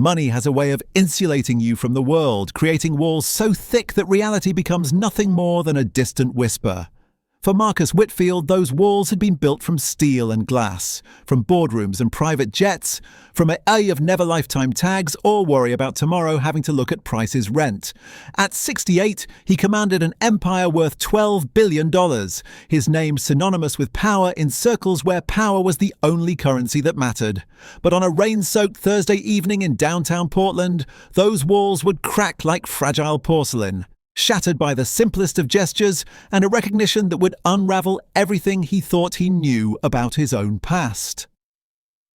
Money has a way of insulating you from the world, creating walls so thick that reality becomes nothing more than a distant whisper. For Marcus Whitfield, those walls had been built from steel and glass, from boardrooms and private jets, from an eye of never lifetime tags or worry about tomorrow having to look at Price's rent. At 68, he commanded an empire worth $12 billion, his name synonymous with power in circles where power was the only currency that mattered. But on a rain-soaked Thursday evening in downtown Portland, those walls would crack like fragile porcelain, shattered by the simplest of gestures and a recognition that would unravel everything he thought he knew about his own past.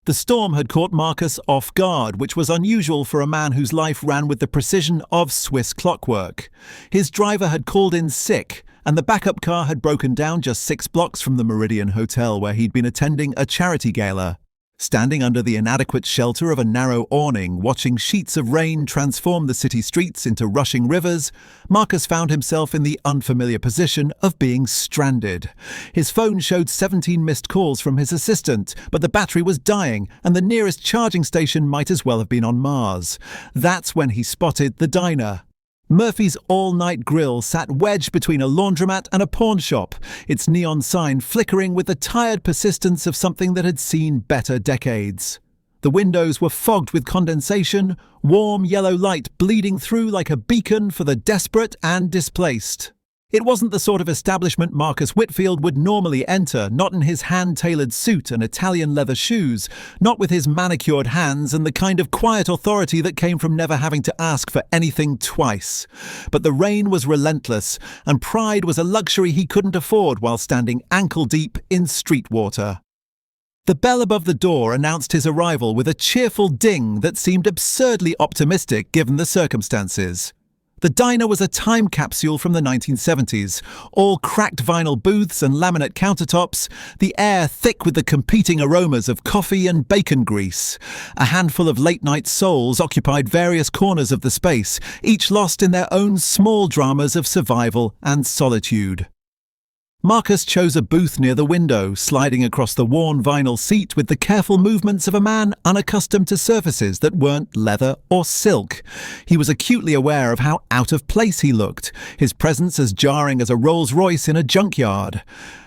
The storm had caught Marcus off guard, which was unusual for a man whose life ran with the precision of Swiss clockwork. His driver had called in sick, and the backup car had broken down just 6 blocks from the Meridian Hotel where he'd been attending a charity gala. Standing under the inadequate shelter of a narrow awning, watching sheets of rain transform the city streets into rushing rivers, Marcus found himself in the unfamiliar position of being stranded. His phone showed 17 missed calls from his assistant, but the battery was dying, and the nearest charging station might as well have been on Mars. That's when he spotted the diner. Murphy's all-night grill sat wedged between a laundromat and a pawn shop, its neon sign flickering with the tired persistence of something that had seen better decades. The windows were fogged with condensation, warm yellow light bleeding through like a beacon for the desperate and displaced. It wasn't the sort of establishment Marcus Whitfield would normally enter, not in his hand-tailored suit and Italian leather shoes, not with his manicured hands and the kind of quiet authority that came from never having to ask for anything twice. But the rain was relentless, and pride was a luxury he couldn't afford while standing ankle-deep in street water. The bell above the door announced his arrival with a cheerful ding that seemed absurdly optimistic given the circumstances. The diner was a time capsule from the 1970s, all cracked vinyl booths and laminate countertops, the air thick with the competing aromas of coffee and bacon grease. A handful of late-night souls occupied various corners of the space, each lost in their own small dramas of survival and solitude. Marcus chose a booth near the window, sliding across the worn vinyl seat with the careful movements of a man unaccustomed to surfaces that weren't leather or silk. He was acutely aware of how out of place he looked, his presence as jarring as a Rolls-Royce in a junkyard.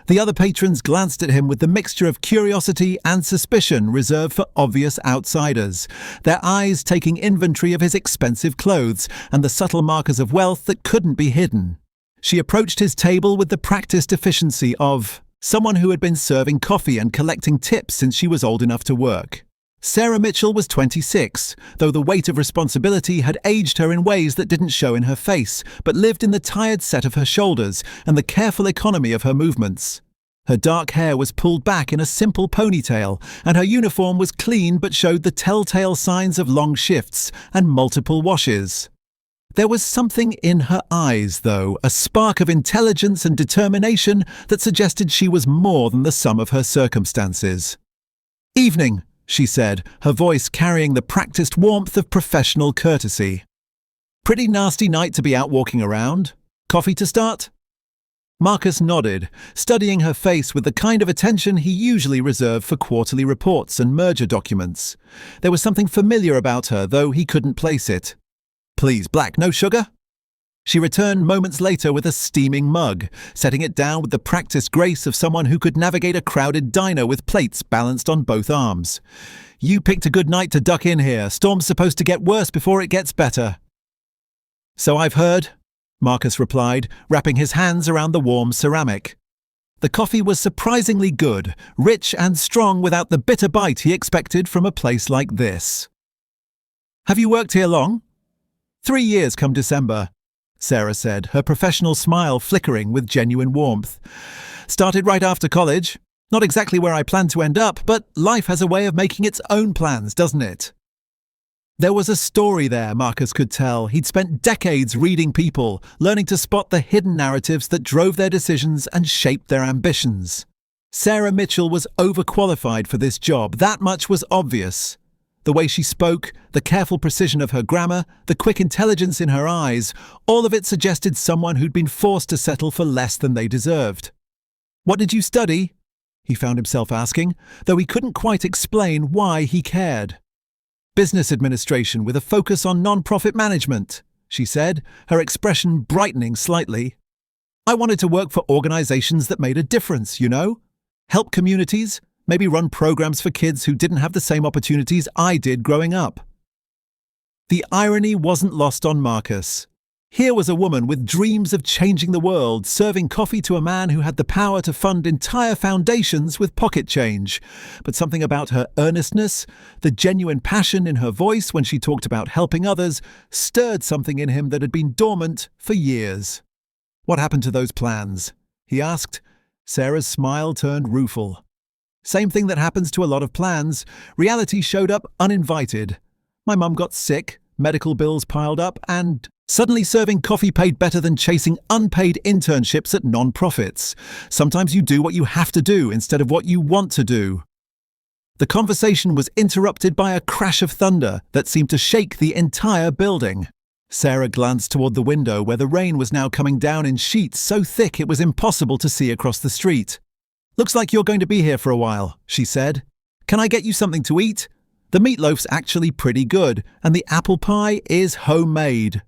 The other patrons glanced at him with the mixture of curiosity and suspicion reserved for obvious outsiders, their eyes taking inventory of his expensive clothes and the subtle markers of wealth that couldn't be hidden. She approached his table with the practiced efficiency of someone who had been serving coffee and collecting tips since she was old enough to work. Sarah Mitchell was 26, though the weight of responsibility had aged her in ways that didn't show in her face, but lived in the tired set of her shoulders and the careful economy of her movements. Her dark hair was pulled back in a simple ponytail, and her uniform was clean but showed the telltale signs of long shifts and multiple washes. There was something in her eyes, though, a spark of intelligence and determination that suggested she was more than the sum of her circumstances. "Evening," she said, her voice carrying the practiced warmth of professional courtesy. "Pretty nasty night to be out walking around. Coffee to start?" Marcus nodded, studying her face with the kind of attention he usually reserved for quarterly reports and merger documents. There was something familiar about her, though he couldn't place it. "Please, black, no sugar?" She returned moments later with a steaming mug, setting it down with the practiced grace of someone who could navigate a crowded diner with plates balanced on both arms. "You picked a good night to duck in here. Storm's supposed to get worse before it gets better." "So I've heard," Marcus replied, wrapping his hands around the warm ceramic. The coffee was surprisingly good, rich and strong without the bitter bite he expected from a place like this. "Have you worked here long?" 3 years come December," Sarah said, her professional smile flickering with genuine warmth. "Started right after college. Not exactly where I planned to end up, but life has a way of making its own plans, doesn't it?" There was a story there, Marcus could tell. He'd spent decades reading people, learning to spot the hidden narratives that drove their decisions and shaped their ambitions. Sarah Mitchell was overqualified for this job, that much was obvious. The way she spoke, the careful precision of her grammar, the quick intelligence in her eyes, all of it suggested someone who'd been forced to settle for less than they deserved. "What did you study?" he found himself asking, though he couldn't quite explain why he cared. business administration with a focus on non-profit management," she said, her expression brightening slightly. "I wanted to work for organizations that made a difference, you know? Help communities, maybe run programs for kids who didn't have the same opportunities I did growing up." The irony wasn't lost on Marcus. Here was a woman with dreams of changing the world, serving coffee to a man who had the power to fund entire foundations with pocket change. But something about her earnestness, the genuine passion in her voice when she talked about helping others, stirred something in him that had been dormant for years. "What happened to those plans?" he asked. Sarah's smile turned rueful. "Same thing that happens to a lot of plans. Reality showed up uninvited. My mum got sick, medical bills piled up, and suddenly serving coffee paid better than chasing unpaid internships at non-profits. Sometimes you do what you have to do instead of what you want to do." The conversation was interrupted by a crash of thunder that seemed to shake the entire building. Sarah glanced toward the window where the rain was now coming down in sheets so thick it was impossible to see across the street. "Looks like you're going to be here for a while," she said. "Can I get you something to eat? The meatloaf's actually pretty good, and the apple pie is homemade."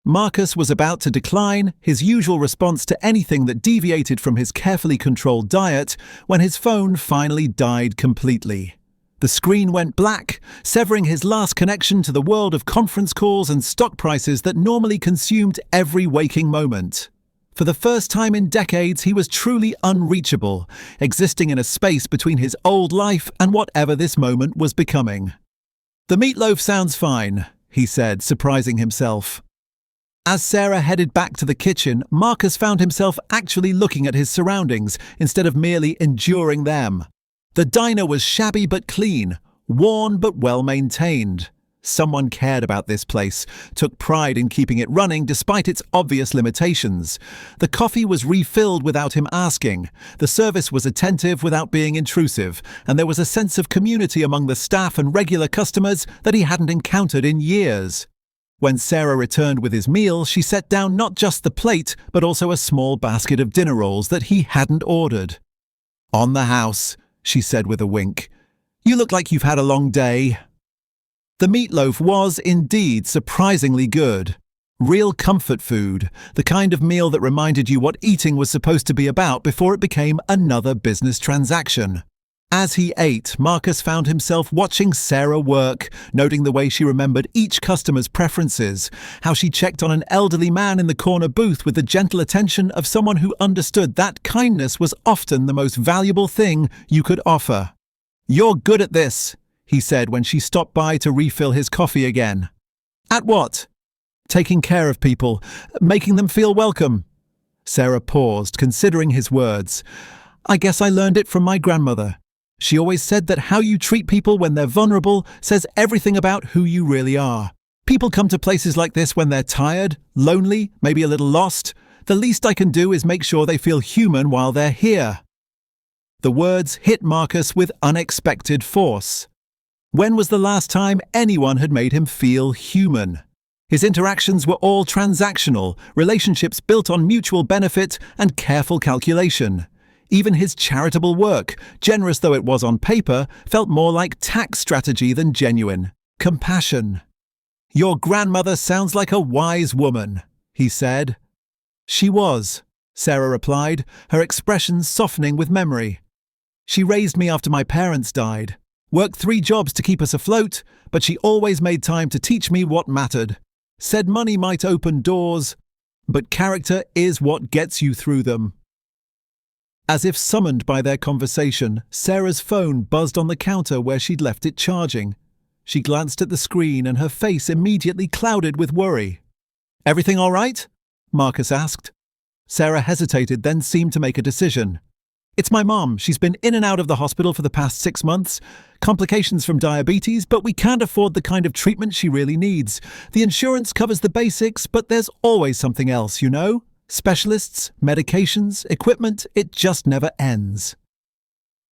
Marcus was about to decline, his usual response to anything that deviated from his carefully controlled diet, when his phone finally died completely. The screen went black, severing his last connection to the world of conference calls and stock prices that normally consumed every waking moment. For the first time in decades, he was truly unreachable, existing in a space between his old life and whatever this moment was becoming. "The meatloaf sounds fine," he said, surprising himself. As Sarah headed back to the kitchen, Marcus found himself actually looking at his surroundings instead of merely enduring them. The diner was shabby but clean, worn but well-maintained. Someone cared about this place, took pride in keeping it running despite its obvious limitations. The coffee was refilled without him asking, the service was attentive without being intrusive, and there was a sense of community among the staff and regular customers that he hadn't encountered in years. When Sarah returned with his meal, she set down not just the plate, but also a small basket of dinner rolls that he hadn't ordered. "On the house," she said with a wink. "You look like you've had a long day." The meatloaf was, indeed, surprisingly good. Real comfort food, the kind of meal that reminded you what eating was supposed to be about before it became another business transaction. As he ate, Marcus found himself watching Sarah work, noting the way she remembered each customer's preferences, how she checked on an elderly man in the corner booth with the gentle attention of someone who understood that kindness was often the most valuable thing you could offer. "You're good at this," he said when she stopped by to refill his coffee again. "At what?" "Taking care of people, making them feel welcome." Sarah paused, considering his words. "I guess I learned it from my grandmother. She always said that how you treat people when they're vulnerable says everything about who you really are. People come to places like this when they're tired, lonely, maybe a little lost. The least I can do is make sure they feel human while they're here." The words hit Marcus with unexpected force. When was the last time anyone had made him feel human? His interactions were all transactional, relationships built on mutual benefit and careful calculation. Even his charitable work, generous though it was on paper, felt more like tax strategy than genuine. Compassion. "Your grandmother sounds like a wise woman," he said. "She was," Sarah replied, her expression softening with memory. "She raised me after my parents died. Worked 3 jobs to keep us afloat, but she always made time to teach me what mattered. Said money might open doors, but character is what gets you through them." As if summoned by their conversation, Sarah's phone buzzed on the counter where she'd left it charging. She glanced at the screen and her face immediately clouded with worry. "Everything all right?" Marcus asked. Sarah hesitated, then seemed to make a decision. "It's my mom. She's been in and out of the hospital for the past 6 months. Complications from diabetes, but we can't afford the kind of treatment she really needs. The insurance covers the basics, but there's always something else, you know? Specialists, medications, equipment, it just never ends."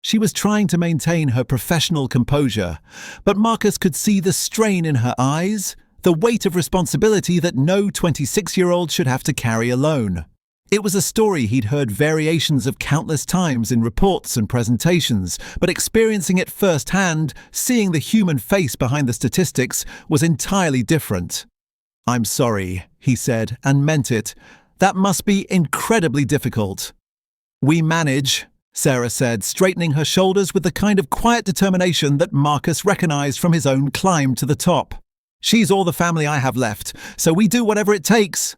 She was trying to maintain her professional composure, but Marcus could see the strain in her eyes, the weight of responsibility that no 26-year-old should have to carry alone. It was a story he'd heard variations of countless times in reports and presentations, but experiencing it firsthand, seeing the human face behind the statistics, was entirely different. "I'm sorry," he said, and meant it. "That must be incredibly difficult." "We manage," Sarah said, straightening her shoulders with the kind of quiet determination that Marcus recognized from his own climb to the top. "She's all the family I have left, so we do whatever it takes."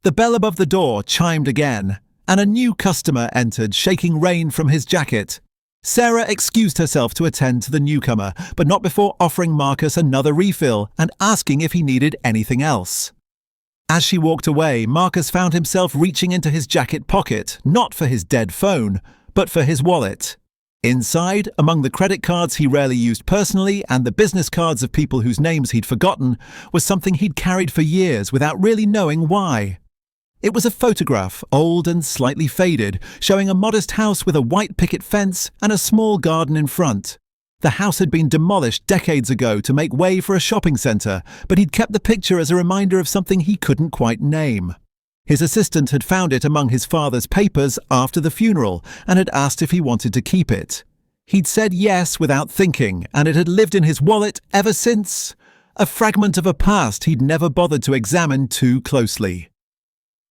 The bell above the door chimed again, and a new customer entered, shaking rain from his jacket. Sarah excused herself to attend to the newcomer, but not before offering Marcus another refill and asking if he needed anything else. As she walked away, Marcus found himself reaching into his jacket pocket, not for his dead phone, but for his wallet. Inside, among the credit cards he rarely used personally and the business cards of people whose names he'd forgotten, was something he'd carried for years without really knowing why. It was a photograph, old and slightly faded, showing a modest house with a white picket fence and a small garden in front. The house had been demolished decades ago to make way for a shopping centre, but he'd kept the picture as a reminder of something he couldn't quite name. His assistant had found it among his father's papers after the funeral and had asked if he wanted to keep it. He'd said yes without thinking, and it had lived in his wallet ever since. A fragment of a past he'd never bothered to examine too closely.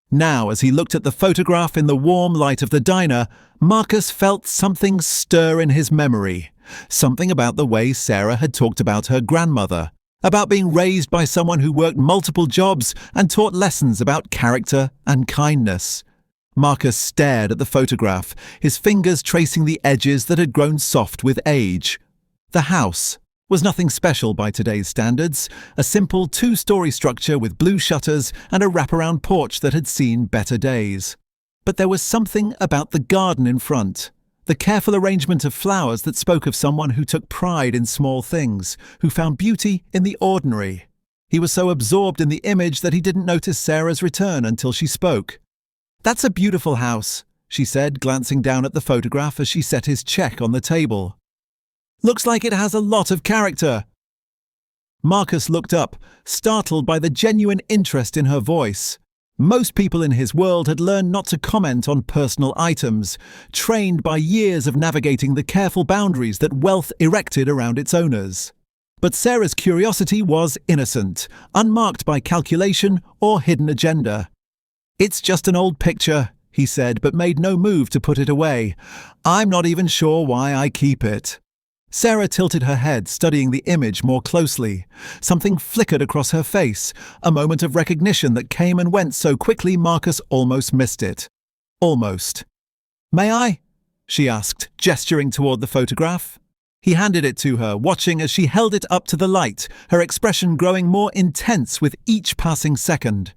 Now, as he looked at the photograph in the warm light of the diner, Marcus felt something stir in his memory. Something about the way Sarah had talked about her grandmother, about being raised by someone who worked multiple jobs and taught lessons about character and kindness. Marcus stared at the photograph, his fingers tracing the edges that had grown soft with age. The house was nothing special by today's standards, a simple two-story structure with blue shutters and a wraparound porch that had seen better days. But there was something about the garden in front, the careful arrangement of flowers that spoke of someone who took pride in small things, who found beauty in the ordinary. He was so absorbed in the image that he didn't notice Sarah's return until she spoke. "That's a beautiful house," she said, glancing down at the photograph as she set his check on the table. "Looks like it has a lot of character." Marcus looked up, startled by the genuine interest in her voice. Most people in his world had learned not to comment on personal items, trained by years of navigating the careful boundaries that wealth erected around its owners. But Sarah's curiosity was innocent, unmarked by calculation or hidden agenda. "It's just an old picture," he said, but made no move to put it away. "I'm not even sure why I keep it." Sarah tilted her head, studying the image more closely. Something flickered across her face, a moment of recognition that came and went so quickly Marcus almost missed it. Almost. "May I?" she asked, gesturing toward the photograph. He handed it to her, watching as she held it up to the light, her expression growing more intense with each passing second.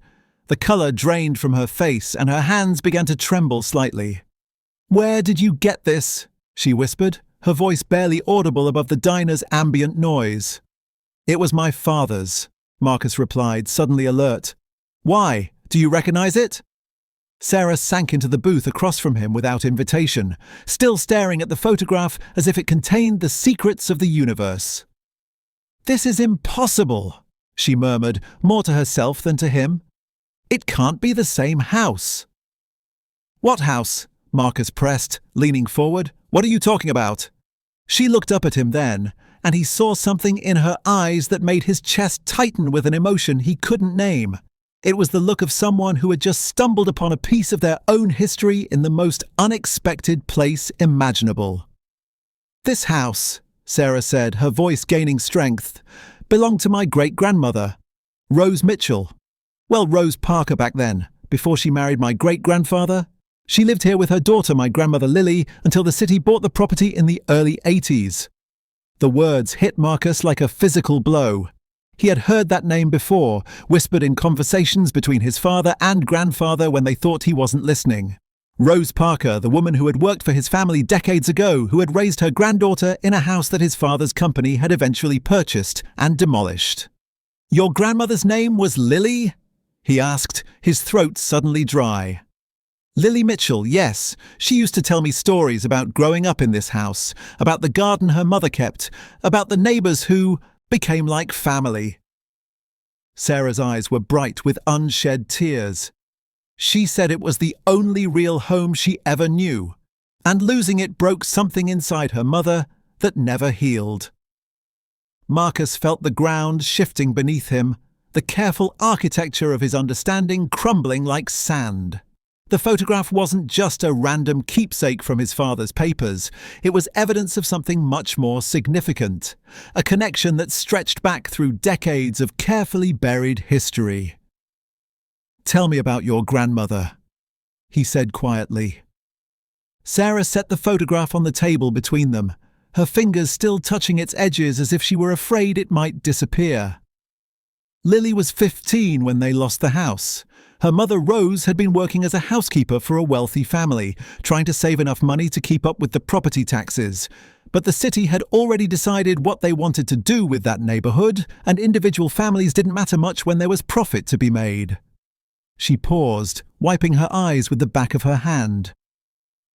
The colour drained from her face and her hands began to tremble slightly. "Where did you get this?" she whispered, her voice barely audible above the diner's ambient noise. "It was my father's," Marcus replied, suddenly alert. "Why? Do you recognize it?" Sarah sank into the booth across from him without invitation, still staring at the photograph as if it contained the secrets of the universe. "This is impossible," she murmured, more to herself than to him. "It can't be the same house." "What house?" Marcus pressed, leaning forward. "What are you talking about?" She looked up at him then, and he saw something in her eyes that made his chest tighten with an emotion he couldn't name. It was the look of someone who had just stumbled upon a piece of their own history in the most unexpected place imaginable. "This house," Sarah said, her voice gaining strength, "belonged to my great-grandmother, Rose Mitchell. Well, Rose Parker back then, before she married my great-grandfather. She lived here with her daughter, my grandmother Lily, until the city bought the property in the early 80s. The words hit Marcus like a physical blow. He had heard that name before, whispered in conversations between his father and grandfather when they thought he wasn't listening. Rose Parker, the woman who had worked for his family decades ago, who had raised her granddaughter in a house that his father's company had eventually purchased and demolished. "Your grandmother's name was Lily?" he asked, his throat suddenly dry. "Lily Mitchell, yes. She used to tell me stories about growing up in this house, about the garden her mother kept, about the neighbours who became like family." Sarah's eyes were bright with unshed tears. She said it was the only real home she ever knew, and losing it broke something inside her mother that never healed. Marcus felt the ground shifting beneath him, the careful architecture of his understanding crumbling like sand. The photograph wasn't just a random keepsake from his father's papers, it was evidence of something much more significant, a connection that stretched back through decades of carefully buried history. "Tell me about your grandmother," he said quietly. Sarah set the photograph on the table between them, her fingers still touching its edges as if she were afraid it might disappear. Lily was 15 when they lost the house. Her mother Rose had been working as a housekeeper for a wealthy family, trying to save enough money to keep up with the property taxes. But the city had already decided what they wanted to do with that neighborhood, and individual families didn't matter much when there was profit to be made. She paused, wiping her eyes with the back of her hand.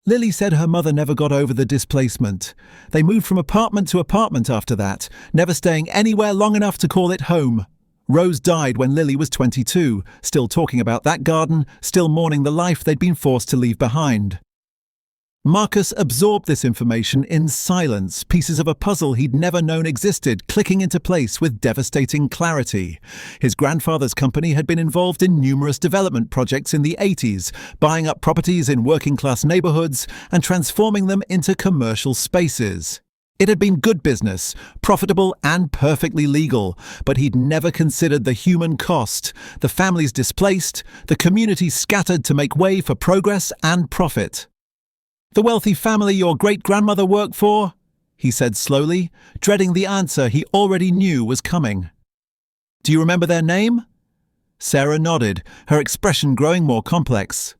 Lily said her mother never got over the displacement. They moved from apartment to apartment after that, never staying anywhere long enough to call it home. Rose died when Lily was 22, still talking about that garden, still mourning the life they'd been forced to leave behind. Marcus absorbed this information in silence, pieces of a puzzle he'd never known existed clicking into place with devastating clarity. His grandfather's company had been involved in numerous development projects in the 80s, buying up properties in working-class neighborhoods and transforming them into commercial spaces. It had been good business, profitable and perfectly legal, but he'd never considered the human cost, the families displaced, the communities scattered to make way for progress and profit. "The wealthy family your great-grandmother worked for?" he said slowly, dreading the answer he already knew was coming. "Do you remember their name?" Sarah nodded, her expression growing more complex.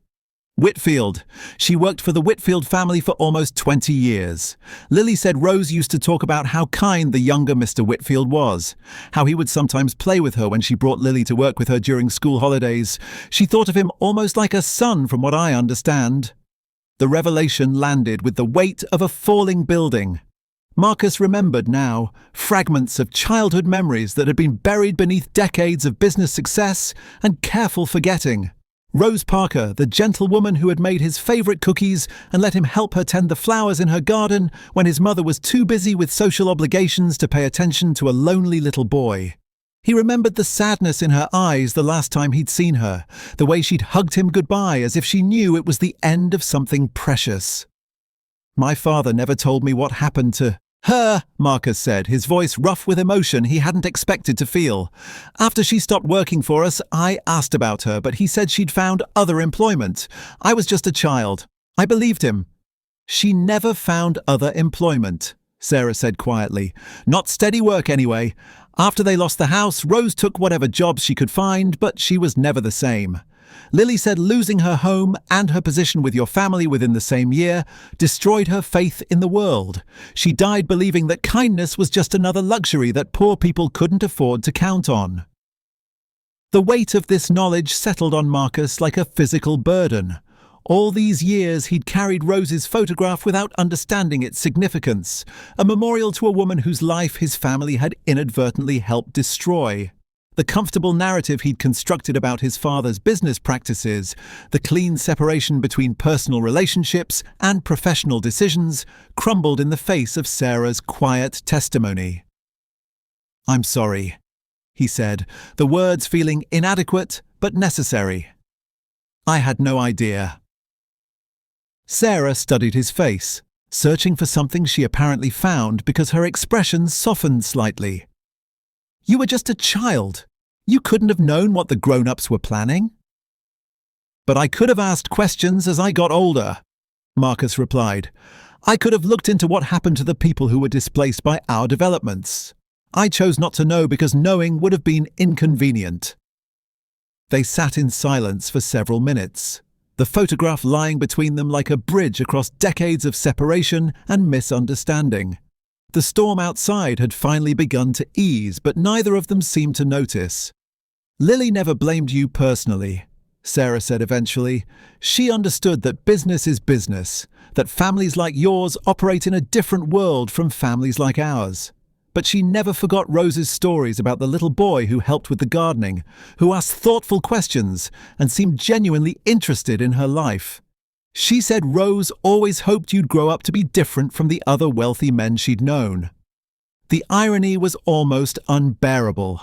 "Whitfield. She worked for the Whitfield family for almost 20 years. Lily said Rose used to talk about how kind the younger Mr. Whitfield was, how he would sometimes play with her when she brought Lily to work with her during school holidays. She thought of him almost like a son from what I understand." The revelation landed with the weight of a falling building. Marcus remembered now, fragments of childhood memories that had been buried beneath decades of business success and careful forgetting. Rose Parker, the gentlewoman who had made his favourite cookies and let him help her tend the flowers in her garden when his mother was too busy with social obligations to pay attention to a lonely little boy. He remembered the sadness in her eyes the last time he'd seen her, the way she'd hugged him goodbye as if she knew it was the end of something precious. "My father never told me what happened to her," Marcus said, his voice rough with emotion he hadn't expected to feel. "After she stopped working for us, I asked about her, but he said she'd found other employment. I was just a child. I believed him." "She never found other employment," Sarah said quietly. "Not steady work anyway. After they lost the house, Rose took whatever jobs she could find, but she was never the same. Lily said losing her home and her position with your family within the same year destroyed her faith in the world. She died believing that kindness was just another luxury that poor people couldn't afford to count on." The weight of this knowledge settled on Marcus like a physical burden. All these years he'd carried Rose's photograph without understanding its significance, a memorial to a woman whose life his family had inadvertently helped destroy. The comfortable narrative he'd constructed about his father's business practices, the clean separation between personal relationships and professional decisions, crumbled in the face of Sarah's quiet testimony. "I'm sorry," he said, the words feeling inadequate but necessary. "I had no idea." Sarah studied his face, searching for something she apparently found because her expression softened slightly. "You were just a child. You couldn't have known what the grown-ups were planning." "But I could have asked questions as I got older," Marcus replied. "I could have looked into what happened to the people who were displaced by our developments. I chose not to know because knowing would have been inconvenient." They sat in silence for several minutes, the photograph lying between them like a bridge across decades of separation and misunderstanding. The storm outside had finally begun to ease, but neither of them seemed to notice. "Lily never blamed you personally," Sarah said eventually. "She understood that business is business, that families like yours operate in a different world from families like ours. But she never forgot Rose's stories about the little boy who helped with the gardening, who asked thoughtful questions and seemed genuinely interested in her life. She said Rose always hoped you'd grow up to be different from the other wealthy men she'd known. The irony was almost unbearable.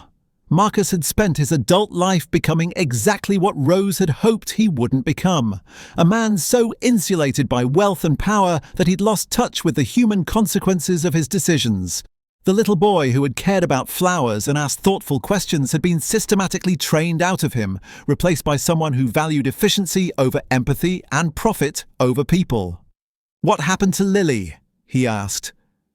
Marcus had spent his adult life becoming exactly what Rose had hoped he wouldn't become. A man so insulated by wealth and power that he'd lost touch with the human consequences of his decisions. The little boy who had cared about flowers and asked thoughtful questions had been systematically trained out of him, replaced by someone who valued efficiency over empathy and profit over people. "What happened to Lily?" he asked.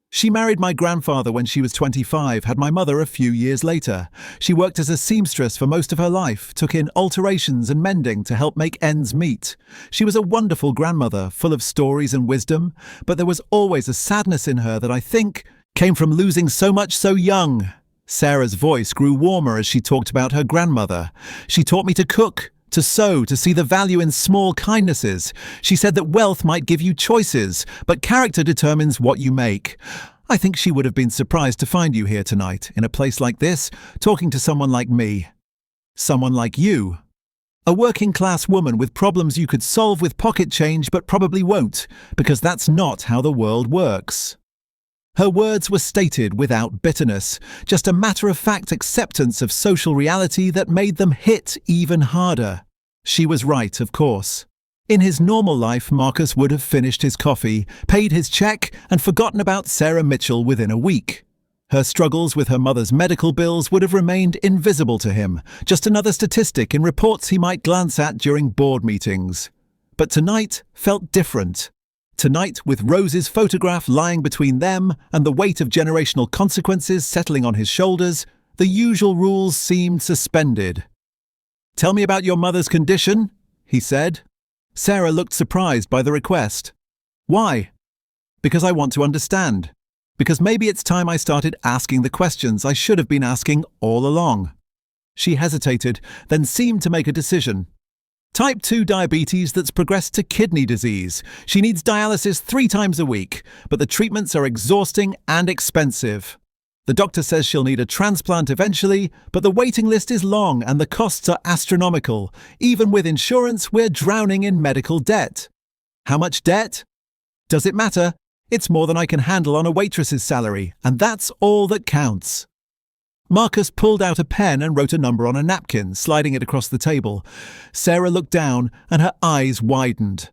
"She married my grandfather when she was 25, had my mother a few years later. She worked as a seamstress for most of her life, took in alterations and mending to help make ends meet. She was a wonderful grandmother, full of stories and wisdom, but there was always a sadness in her that I think came from losing so much so young." Sarah's voice grew warmer as she talked about her grandmother. "She taught me to cook, to sew, to see the value in small kindnesses. She said that wealth might give you choices, but character determines what you make. I think she would have been surprised to find you here tonight, in a place like this, talking to someone like me. Someone like you. A working-class woman with problems you could solve with pocket change but probably won't, because that's not how the world works." Her words were stated without bitterness, just a matter-of-fact acceptance of social reality that made them hit even harder. She was right, of course. In his normal life, Marcus would have finished his coffee, paid his check, and forgotten about Sarah Mitchell within a week. Her struggles with her mother's medical bills would have remained invisible to him, just another statistic in reports he might glance at during board meetings. But tonight felt different. Tonight, with Rose's photograph lying between them and the weight of generational consequences settling on his shoulders, the usual rules seemed suspended. "Tell me about your mother's condition," he said. Sarah looked surprised by the request. "Why?" "Because I want to understand. Because maybe it's time I started asking the questions I should have been asking all along." She hesitated, then seemed to make a decision. "Type 2 diabetes that's progressed to kidney disease. She needs dialysis 3 times a week, but the treatments are exhausting and expensive. The doctor says she'll need a transplant eventually, but the waiting list is long and the costs are astronomical. Even with insurance, we're drowning in medical debt." "How much debt?" "Does it matter? It's more than I can handle on a waitress's salary, and that's all that counts." Marcus pulled out a pen and wrote a number on a napkin, sliding it across the table. Sarah looked down, and her eyes widened.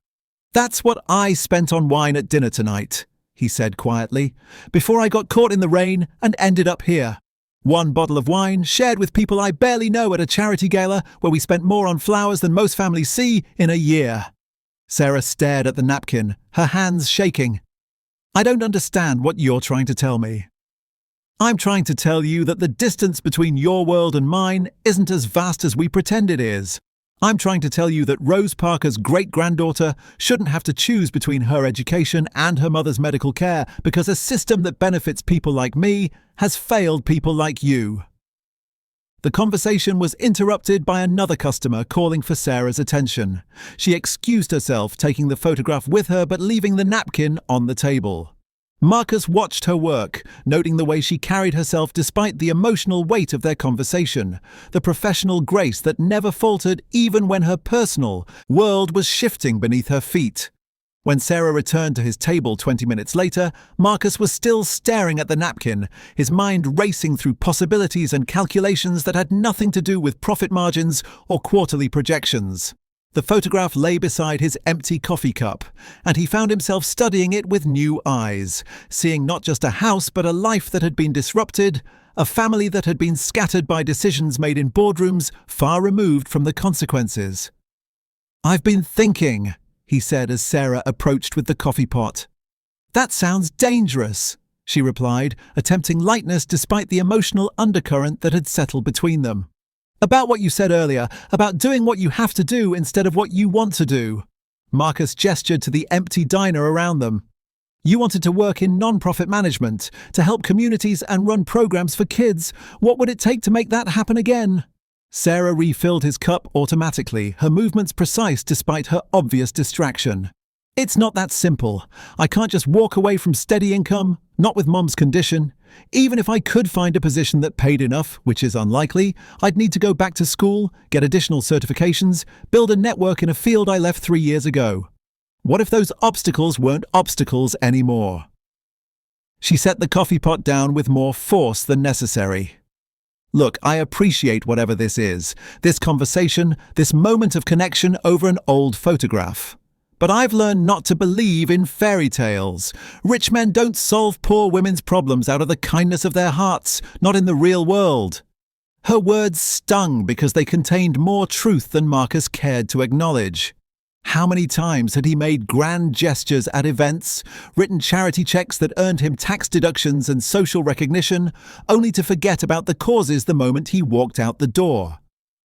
"That's what I spent on wine at dinner tonight," he said quietly, "before I got caught in the rain and ended up here. 1 bottle of wine, shared with people I barely know at a charity gala where we spent more on flowers than most families see in a year." Sarah stared at the napkin, her hands shaking. "I don't understand what you're trying to tell me." "I'm trying to tell you that the distance between your world and mine isn't as vast as we pretend it is. I'm trying to tell you that Rose Parker's great-granddaughter shouldn't have to choose between her education and her mother's medical care because a system that benefits people like me has failed people like you." The conversation was interrupted by another customer calling for Sarah's attention. She excused herself, taking the photograph with her but leaving the napkin on the table. Marcus watched her work, noting the way she carried herself despite the emotional weight of their conversation, the professional grace that never faltered even when her personal world was shifting beneath her feet. When Sarah returned to his table 20 minutes later, Marcus was still staring at the napkin, his mind racing through possibilities and calculations that had nothing to do with profit margins or quarterly projections. The photograph lay beside his empty coffee cup, and he found himself studying it with new eyes, seeing not just a house but a life that had been disrupted, a family that had been scattered by decisions made in boardrooms far removed from the consequences. "I've been thinking," he said as Sarah approached with the coffee pot. "That sounds dangerous," she replied, attempting lightness despite the emotional undercurrent that had settled between them. "About what you said earlier, about doing what you have to do instead of what you want to do." Marcus gestured to the empty diner around them. "You wanted to work in non-profit management, to help communities and run programs for kids. What would it take to make that happen again?" Sarah refilled his cup automatically, her movements precise despite her obvious distraction. "It's not that simple. I can't just walk away from steady income, Not with Mom's condition. Even if I could find a position that paid enough, which is unlikely, I'd need to go back to school, get additional certifications, build a network in a field I left 3 years ago. What if those obstacles weren't obstacles anymore? She set the coffee pot down with more force than necessary. Look, I appreciate whatever this is, this conversation, this moment of connection over an old photograph. But I've learned not to believe in fairy tales. Rich men don't solve poor women's problems out of the kindness of their hearts, not in the real world. Her words stung because they contained more truth than Marcus cared to acknowledge. How many times had he made grand gestures at events, written charity checks that earned him tax deductions and social recognition, only to forget about the causes the moment he walked out the door?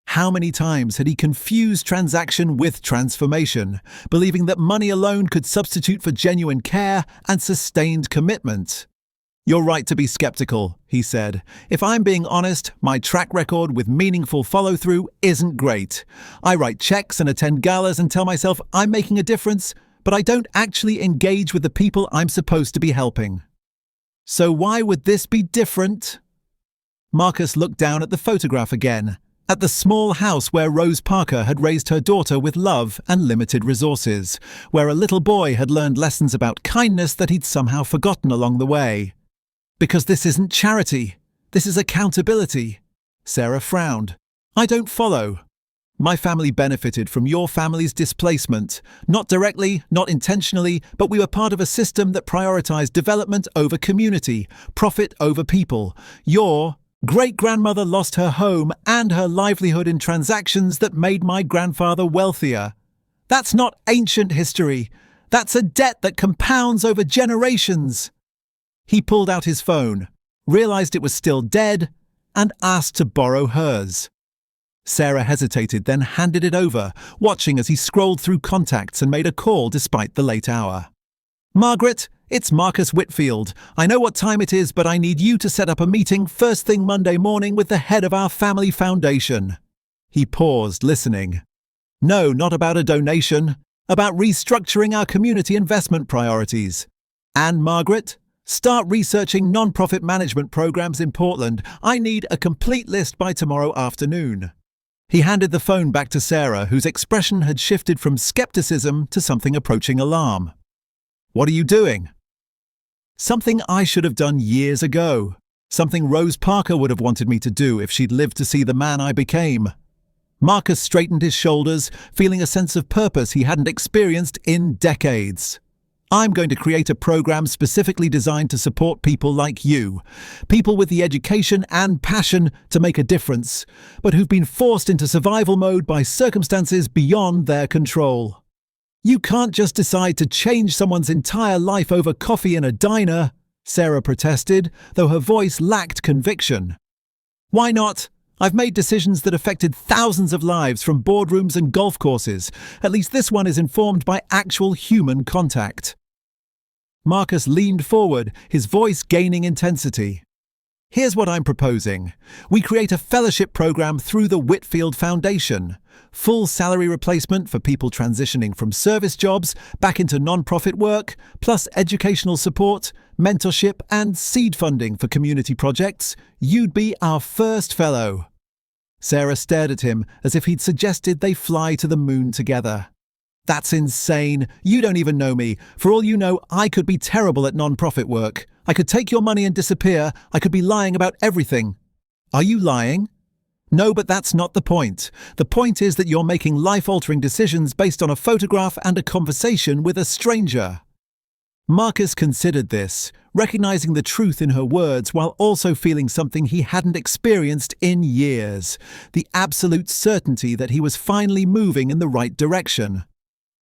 How many times had he confused transaction with transformation, believing that money alone could substitute for genuine care and sustained commitment? "You're right to be skeptical," he said. "If I'm being honest, my track record with meaningful follow-through isn't great. I write checks and attend galas and tell myself I'm making a difference, but I don't actually engage with the people I'm supposed to be helping. So why would this be different?" Marcus looked down at the photograph again, at the small house where Rose Parker had raised her daughter with love and limited resources, where a little boy had learned lessons about kindness that he'd somehow forgotten along the way. "Because this isn't charity. This is accountability." Sarah frowned. "I don't follow. My family benefited from your family's displacement. Not directly, not intentionally, but we were part of a system that prioritized development over community, profit over people. Your great-grandmother lost her home and her livelihood in transactions that made my grandfather wealthier. That's not ancient history. That's a debt that compounds over generations." He pulled out his phone, realized it was still dead, and asked to borrow hers. Sarah hesitated, then handed it over, watching as he scrolled through contacts and made a call despite the late hour. "Margaret, it's Marcus Whitfield. I know what time it is, but I need you to set up a meeting first thing Monday morning with the head of our family foundation." He paused, listening. "No, not about a donation. About restructuring our community investment priorities. And Margaret, start researching non-profit management programs in Portland. I need a complete list by tomorrow afternoon." He handed the phone back to Sarah, whose expression had shifted from skepticism to something approaching alarm. "What are you doing?" "Something I should have done years ago. Something Rose Parker would have wanted me to do if she'd lived to see the man I became." Marcus straightened his shoulders, feeling a sense of purpose he hadn't experienced in decades. "I'm going to create a program specifically designed to support people like you. People with the education and passion to make a difference, but who've been forced into survival mode by circumstances beyond their control. You can't just decide to change someone's entire life over coffee in a diner," Sarah protested, though her voice lacked conviction. "Why not? I've made decisions that affected thousands of lives from boardrooms and golf courses. At least this one is informed by actual human contact." Marcus leaned forward, his voice gaining intensity. "Here's what I'm proposing. We create a fellowship program through the Whitfield Foundation. Full salary replacement for people transitioning from service jobs back into non-profit work, plus educational support, mentorship, and seed funding for community projects. You'd be our first fellow." Sarah stared at him as if he'd suggested they fly to the moon together. "That's insane. You don't even know me. For all you know, I could be terrible at non-profit work. I could take your money and disappear. I could be lying about everything." "Are you lying?" "No, but that's not the point. The point is that you're making life-altering decisions based on a photograph and a conversation with a stranger." Marcus considered this, recognizing the truth in her words while also feeling something he hadn't experienced in years, the absolute certainty that he was finally moving in the right direction.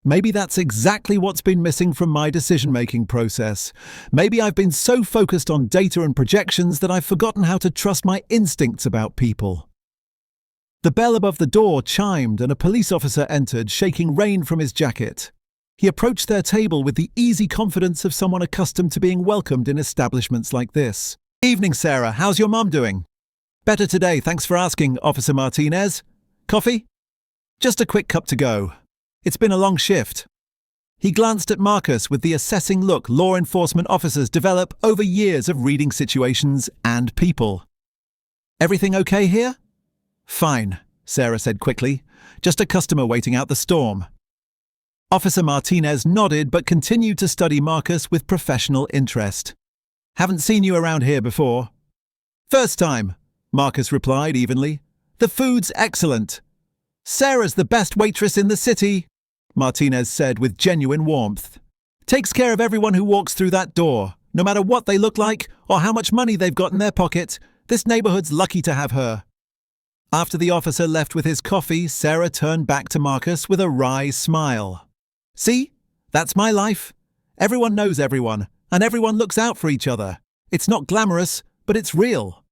Maybe that's exactly what's been missing from my decision-making process. Maybe I've been so focused on data and projections that I've forgotten how to trust my instincts about people. The bell above the door chimed and a police officer entered, shaking rain from his jacket. He approached their table with the easy confidence of someone accustomed to being welcomed in establishments like this. "Evening, Sarah. How's your mum doing?" "Better today, thanks for asking, Officer Martinez. Coffee?" "Just a quick cup to go. It's been a long shift." He glanced at Marcus with the assessing look law enforcement officers develop over years of reading situations and people. "Everything okay here?" "Fine," Sarah said quickly. "Just a customer waiting out the storm." Officer Martinez nodded but continued to study Marcus with professional interest. "Haven't seen you around here before." "First time," Marcus replied evenly. "The food's excellent." "Sarah's the best waitress in the city," Martinez said with genuine warmth. "Takes care of everyone who walks through that door, no matter what they look like or how much money they've got in their pocket. This neighborhood's lucky to have her." After the officer left with his coffee, Sarah turned back to Marcus with a wry smile. "See? That's my life. Everyone knows everyone, and everyone looks out for each other. It's not glamorous, but it's real."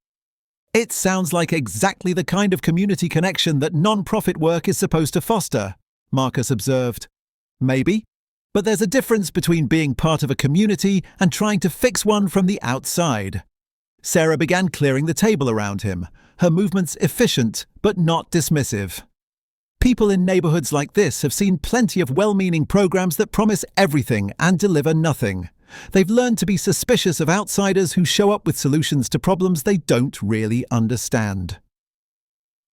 "It sounds like exactly the kind of community connection that non-profit work is supposed to foster," Marcus observed. "Maybe, but there's a difference between being part of a community and trying to fix one from the outside." Sarah began clearing the table around him, her movements efficient but not dismissive. "People in neighborhoods like this have seen plenty of well-meaning programs that promise everything and deliver nothing. They've learned to be suspicious of outsiders who show up with solutions to problems they don't really understand."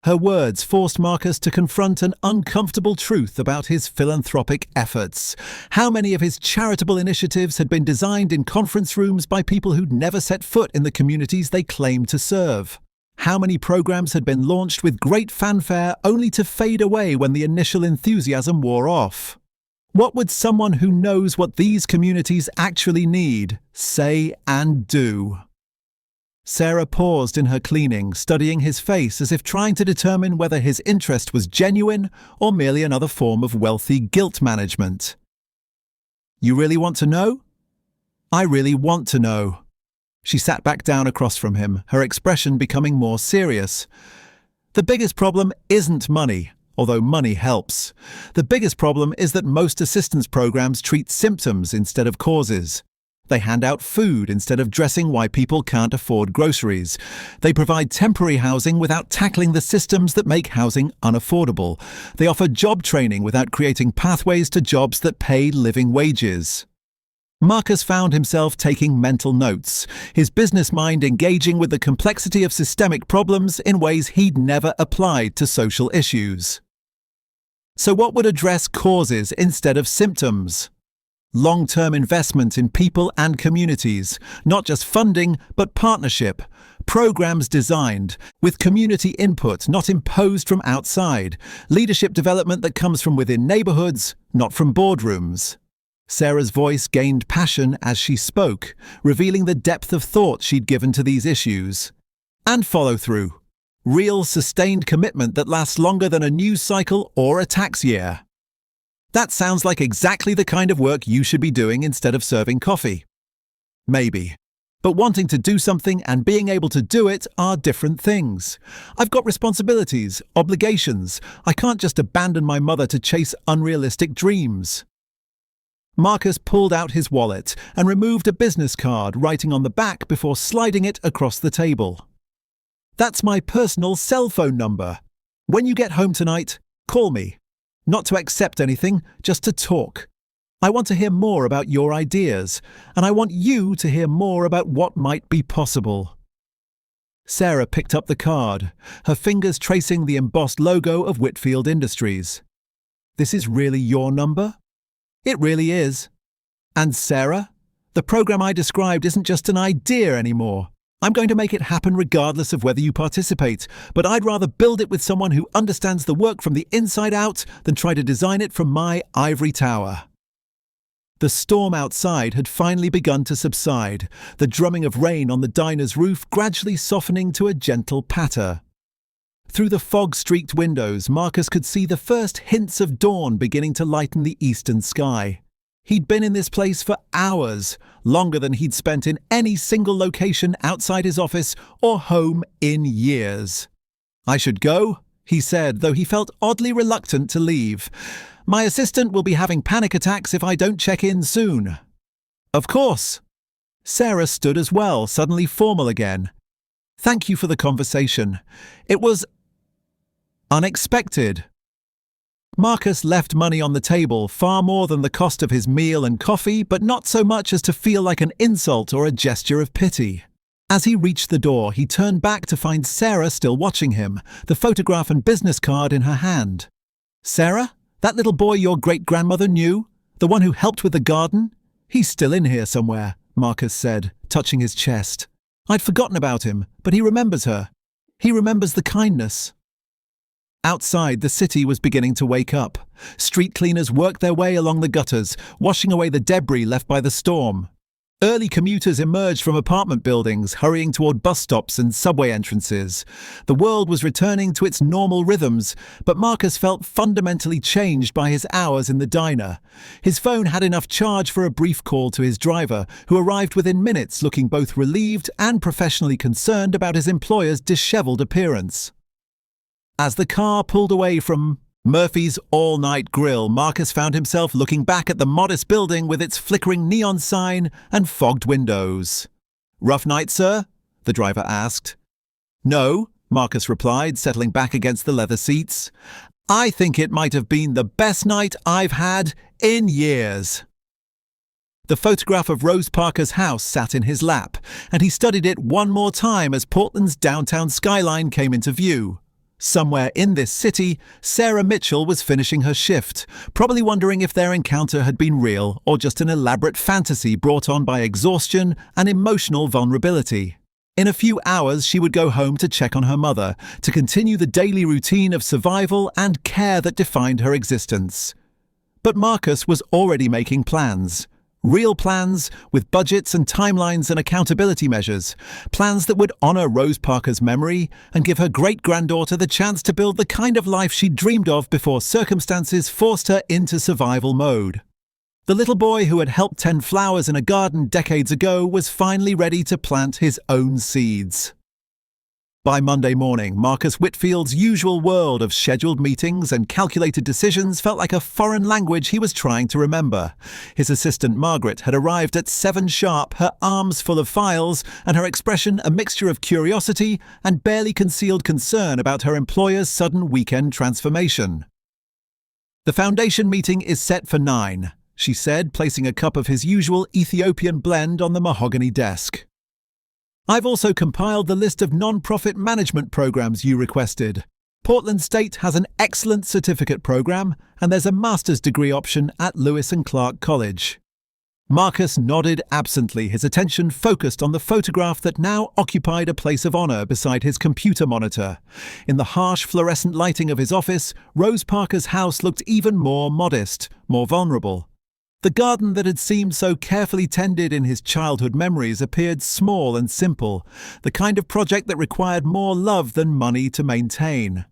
Her words forced Marcus to confront an uncomfortable truth about his philanthropic efforts. How many of his charitable initiatives had been designed in conference rooms by people who'd never set foot in the communities they claimed to serve? How many programs had been launched with great fanfare only to fade away when the initial enthusiasm wore off? What would someone who knows what these communities actually need say and do? Sarah paused in her cleaning, studying his face as if trying to determine whether his interest was genuine or merely another form of wealthy guilt management. "You really want to know?" "I really want to know." She sat back down across from him, her expression becoming more serious. "The biggest problem isn't money, although money helps. The biggest problem is that most assistance programs treat symptoms instead of causes. They hand out food instead of addressing why people can't afford groceries. They provide temporary housing without tackling the systems that make housing unaffordable. They offer job training without creating pathways to jobs that pay living wages." Marcus found himself taking mental notes, his business mind engaging with the complexity of systemic problems in ways he'd never applied to social issues. So what would address causes instead of symptoms? Long-term investment in people and communities, not just funding, but partnership. Programs designed with community input, not imposed from outside. Leadership development that comes from within neighborhoods, not from boardrooms. Sarah's voice gained passion as she spoke, revealing the depth of thought she'd given to these issues. And follow-through. Real, sustained commitment that lasts longer than a news cycle or a tax year. That sounds like exactly the kind of work you should be doing instead of serving coffee. Maybe. But wanting to do something and being able to do it are different things. I've got responsibilities, obligations. I can't just abandon my mother to chase unrealistic dreams. Marcus pulled out his wallet and removed a business card, writing on the back before sliding it across the table. "That's my personal cell phone number. When you get home tonight, call me. Not to accept anything, just to talk. I want to hear more about your ideas, and I want you to hear more about what might be possible." Sarah picked up the card, her fingers tracing the embossed logo of Whitfield Industries. "This is really your number?" "It really is." "And Sarah, the program I described isn't just an idea anymore. I'm going to make it happen regardless of whether you participate, but I'd rather build it with someone who understands the work from the inside out than try to design it from my ivory tower." The storm outside had finally begun to subside, the drumming of rain on the diner's roof gradually softening to a gentle patter. Through the fog-streaked windows, Marcus could see the first hints of dawn beginning to lighten the eastern sky. He'd been in this place for hours, longer than he'd spent in any single location outside his office or home in years. "I should go," he said, though he felt oddly reluctant to leave. "My assistant will be having panic attacks if I don't check in soon." "Of course." Sarah stood as well, suddenly formal again. "Thank you for the conversation. It was unexpected." Marcus left money on the table, far more than the cost of his meal and coffee, but not so much as to feel like an insult or a gesture of pity. As he reached the door, he turned back to find Sarah still watching him, the photograph and business card in her hand. "Sarah? That little boy your great-grandmother knew? The one who helped with the garden? He's still in here somewhere," Marcus said, touching his chest. "I'd forgotten about him, but he remembers her. He remembers the kindness." Outside, the city was beginning to wake up. Street cleaners worked their way along the gutters, washing away the debris left by the storm. Early commuters emerged from apartment buildings, hurrying toward bus stops and subway entrances. The world was returning to its normal rhythms, but Marcus felt fundamentally changed by his hours in the diner. His phone had enough charge for a brief call to his driver, who arrived within minutes looking both relieved and professionally concerned about his employer's disheveled appearance. As the car pulled away from Murphy's All-Night Grill, Marcus found himself looking back at the modest building with its flickering neon sign and fogged windows. "Rough night, sir?" the driver asked. "No," Marcus replied, settling back against the leather seats. "I think it might have been the best night I've had in years." The photograph of Rose Parker's house sat in his lap, and he studied it one more time as Portland's downtown skyline came into view. Somewhere in this city, Sarah Mitchell was finishing her shift, probably wondering if their encounter had been real or just an elaborate fantasy brought on by exhaustion and emotional vulnerability. In a few hours, she would go home to check on her mother, to continue the daily routine of survival and care that defined her existence. But Marcus was already making plans. Real plans, with budgets and timelines and accountability measures. Plans that would honor Rose Parker's memory and give her great-granddaughter the chance to build the kind of life she dreamed of before circumstances forced her into survival mode. The little boy who had helped tend flowers in a garden decades ago was finally ready to plant his own seeds. By Monday morning, Marcus Whitfield's usual world of scheduled meetings and calculated decisions felt like a foreign language he was trying to remember. His assistant Margaret had arrived at 7 sharp, her arms full of files, and her expression a mixture of curiosity and barely concealed concern about her employer's sudden weekend transformation. "The foundation meeting is set for 9, she said, placing a cup of his usual Ethiopian blend on the mahogany desk. "I've also compiled the list of non-profit management programs you requested. Portland State has an excellent certificate program, and there's a master's degree option at Lewis and Clark College." Marcus nodded absently, his attention focused on the photograph that now occupied a place of honor beside his computer monitor. In the harsh fluorescent lighting of his office, Rose Parker's house looked even more modest, more vulnerable. The garden that had seemed so carefully tended in his childhood memories appeared small and simple, the kind of project that required more love than money to maintain.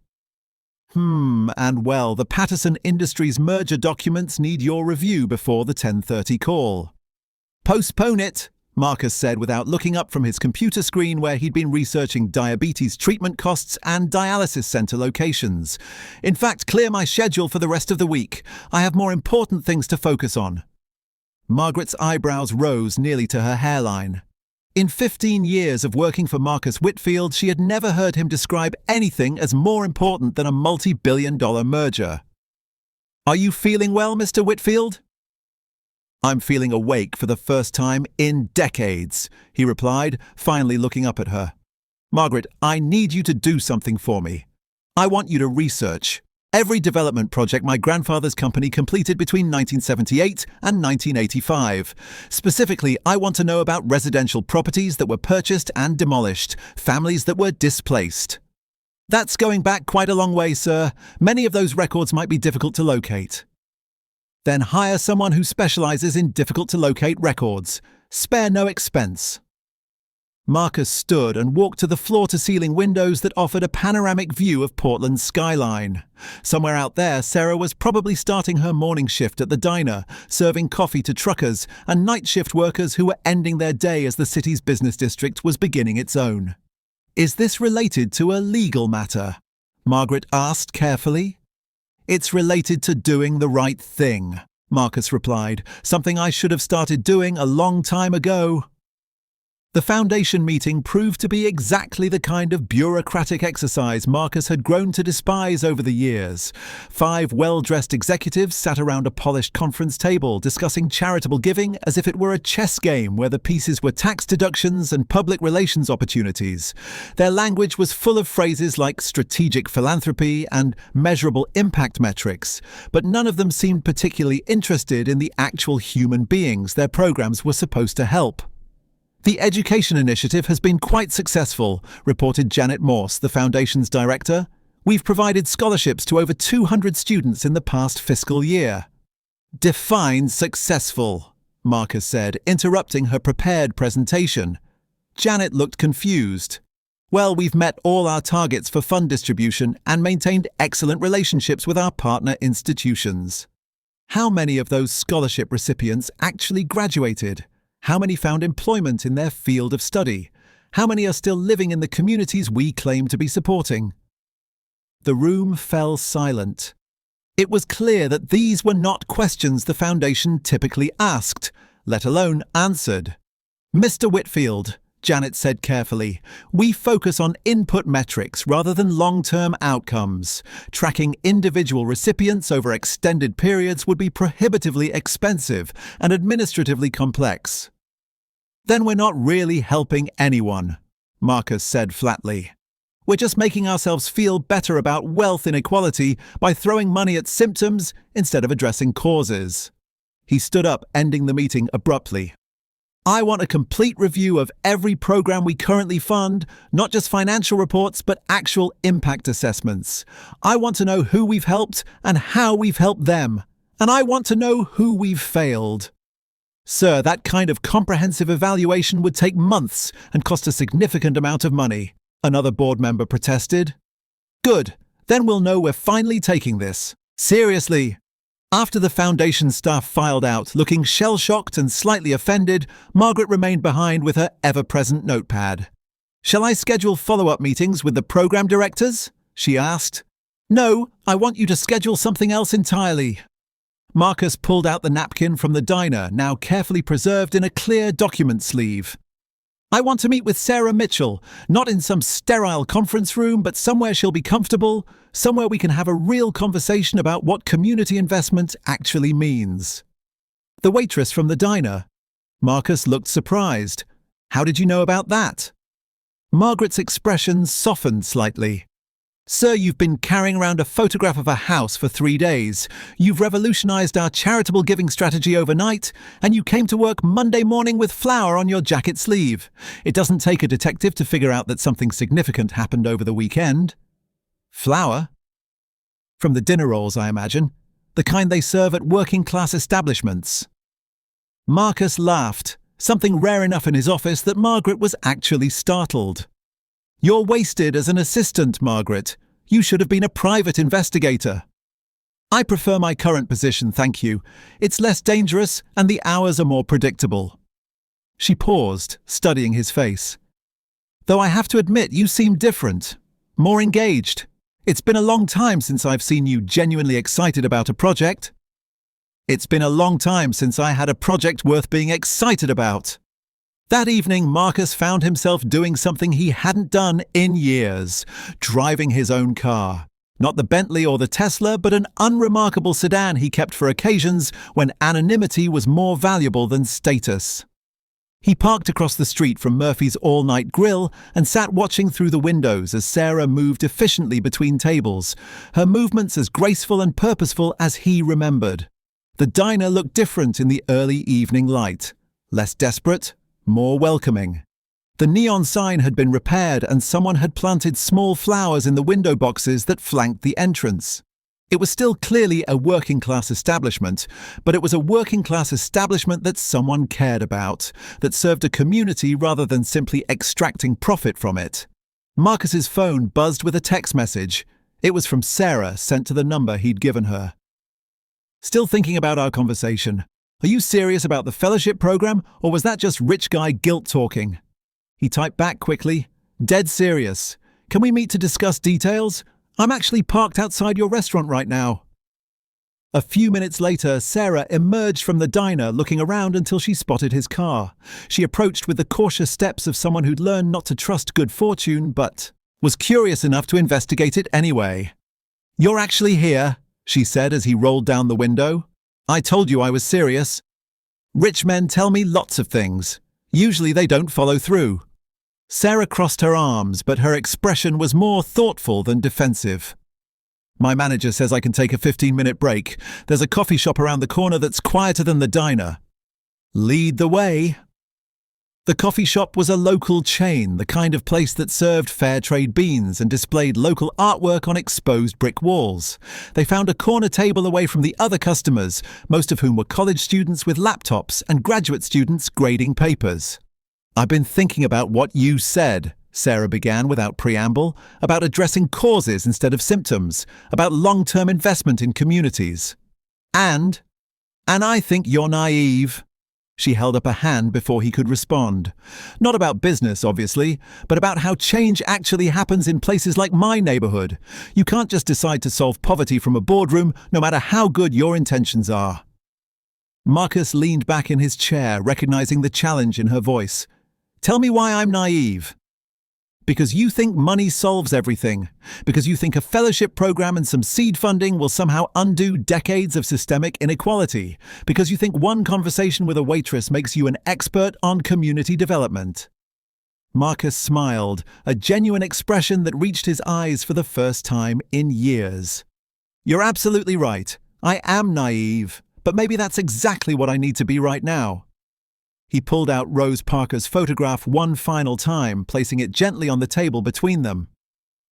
And well, the Patterson Industries merger documents need your review before the 10:30 call. "Postpone it," Marcus said without looking up from his computer screen where he'd been researching diabetes treatment costs and dialysis center locations. "In fact, clear my schedule for the rest of the week. I have more important things to focus on." Margaret's eyebrows rose nearly to her hairline. In 15 years of working for Marcus Whitfield, she had never heard him describe anything as more important than a multi-billion-dollar merger. "Are you feeling well, Mr. Whitfield?" "I'm feeling awake for the first time in decades," he replied, finally looking up at her. "Margaret, I need you to do something for me. I want you to research every development project my grandfather's company completed between 1978 and 1985. Specifically, I want to know about residential properties that were purchased and demolished, families that were displaced." "That's going back quite a long way, sir. Many of those records might be difficult to locate." "Then hire someone who specializes in difficult-to-locate records. Spare no expense." Marcus stood and walked to the floor-to-ceiling windows that offered a panoramic view of Portland's skyline. Somewhere out there, Sarah was probably starting her morning shift at the diner, serving coffee to truckers and night shift workers who were ending their day as the city's business district was beginning its own. "Is this related to a legal matter?" Margaret asked carefully. "It's related to doing the right thing," Marcus replied, "something I should have started doing a long time ago." The foundation meeting proved to be exactly the kind of bureaucratic exercise Marcus had grown to despise over the years. 5 well-dressed executives sat around a polished conference table discussing charitable giving as if it were a chess game where the pieces were tax deductions and public relations opportunities. Their language was full of phrases like strategic philanthropy and measurable impact metrics, but none of them seemed particularly interested in the actual human beings their programs were supposed to help. The education initiative has been quite successful, reported Janet Morse, the Foundation's director. We've provided scholarships to over 200 students in the past fiscal year. Define successful, Marcus said, interrupting her prepared presentation. Janet looked confused. Well, we've met all our targets for fund distribution and maintained excellent relationships with our partner institutions. How many of those scholarship recipients actually graduated? How many found employment in their field of study? How many are still living in the communities we claim to be supporting? The room fell silent. It was clear that these were not questions the Foundation typically asked, let alone answered. Mr. Whitfield, Janet said carefully, we focus on input metrics rather than long-term outcomes. Tracking individual recipients over extended periods would be prohibitively expensive and administratively complex. Then we're not really helping anyone, Marcus said flatly. We're just making ourselves feel better about wealth inequality by throwing money at symptoms instead of addressing causes. He stood up, ending the meeting abruptly. I want a complete review of every program we currently fund, not just financial reports, but actual impact assessments. I want to know who we've helped and how we've helped them. And I want to know who we've failed. Sir, that kind of comprehensive evaluation would take months and cost a significant amount of money, another board member protested. Good, then we'll know we're finally taking this seriously. After the Foundation staff filed out, looking shell-shocked and slightly offended, Margaret remained behind with her ever-present notepad. Shall I schedule follow-up meetings with the program directors? She asked. No, I want you to schedule something else entirely. Marcus pulled out the napkin from the diner, now carefully preserved in a clear document sleeve. I want to meet with Sarah Mitchell, not in some sterile conference room, but somewhere she'll be comfortable, somewhere we can have a real conversation about what community investment actually means. The waitress from the diner. Marcus looked surprised. How did you know about that? Margaret's expression softened slightly. Sir, you've been carrying around a photograph of a house for 3 days. You've revolutionized our charitable giving strategy overnight, and you came to work Monday morning with flour on your jacket sleeve. It doesn't take a detective to figure out that something significant happened over the weekend. Flour? From the dinner rolls, I imagine. The kind they serve at working-class establishments. Marcus laughed, something rare enough in his office that Margaret was actually startled. You're wasted as an assistant, Margaret. You should have been a private investigator. I prefer my current position, thank you. It's less dangerous and the hours are more predictable. She paused, studying his face. Though I have to admit, you seem different, more engaged. It's been a long time since I've seen you genuinely excited about a project. It's been a long time since I had a project worth being excited about. That evening, Marcus found himself doing something he hadn't done in years, driving his own car. Not the Bentley or the Tesla, but an unremarkable sedan he kept for occasions when anonymity was more valuable than status. He parked across the street from Murphy's all-night grill and sat watching through the windows as Sarah moved efficiently between tables, her movements as graceful and purposeful as he remembered. The diner looked different in the early evening light, less desperate, more welcoming. The neon sign had been repaired and someone had planted small flowers in the window boxes that flanked the entrance. It was still clearly a working-class establishment, but it was a working-class establishment that someone cared about, that served a community rather than simply extracting profit from it. Marcus's phone buzzed with a text message. It was from Sarah, sent to the number he'd given her. Still thinking about our conversation. Are you serious about the fellowship program, or was that just rich guy guilt talking? He typed back quickly. Dead serious. Can we meet to discuss details? I'm actually parked outside your restaurant right now. A few minutes later, Sarah emerged from the diner looking around until she spotted his car. She approached with the cautious steps of someone who'd learned not to trust good fortune, but was curious enough to investigate it anyway. "You're actually here," she said as he rolled down the window. "I told you I was serious. Rich men tell me lots of things. Usually they don't follow through." Sarah crossed her arms, but her expression was more thoughtful than defensive. "My manager says I can take a 15-minute break. There's a coffee shop around the corner that's quieter than the diner." "Lead the way." The coffee shop was a local chain, the kind of place that served fair trade beans and displayed local artwork on exposed brick walls. They found a corner table away from the other customers, most of whom were college students with laptops and graduate students grading papers. "I've been thinking about what you said," Sarah began without preamble, "about addressing causes instead of symptoms, about long-term investment in communities. And I think you're naive." She held up a hand before he could respond. "Not about business, obviously, but about how change actually happens in places like my neighborhood. You can't just decide to solve poverty from a boardroom, no matter how good your intentions are." Marcus leaned back in his chair, recognizing the challenge in her voice. "Tell me why I'm naive." "Because you think money solves everything. Because you think a fellowship program and some seed funding will somehow undo decades of systemic inequality. Because you think one conversation with a waitress makes you an expert on community development." Marcus smiled, a genuine expression that reached his eyes for the first time in years. "You're absolutely right. I am naive, but maybe that's exactly what I need to be right now." He pulled out Rose Parker's photograph one final time, placing it gently on the table between them.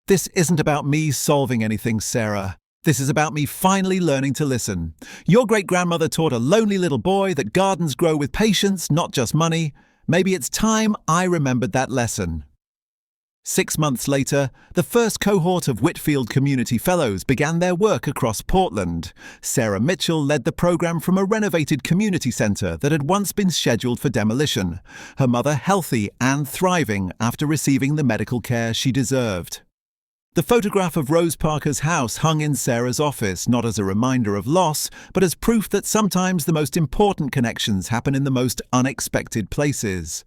"This isn't about me solving anything, Sarah. This is about me finally learning to listen. Your great-grandmother taught a lonely little boy that gardens grow with patience, not just money. Maybe it's time I remembered that lesson." 6 months later, the first cohort of Whitfield Community Fellows began their work across Portland. Sarah Mitchell led the program from a renovated community center that had once been scheduled for demolition, her mother healthy and thriving after receiving the medical care she deserved. The photograph of Rose Parker's house hung in Sarah's office, not as a reminder of loss, but as proof that sometimes the most important connections happen in the most unexpected places.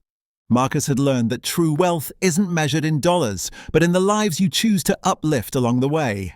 Marcus had learned that true wealth isn't measured in dollars, but in the lives you choose to uplift along the way.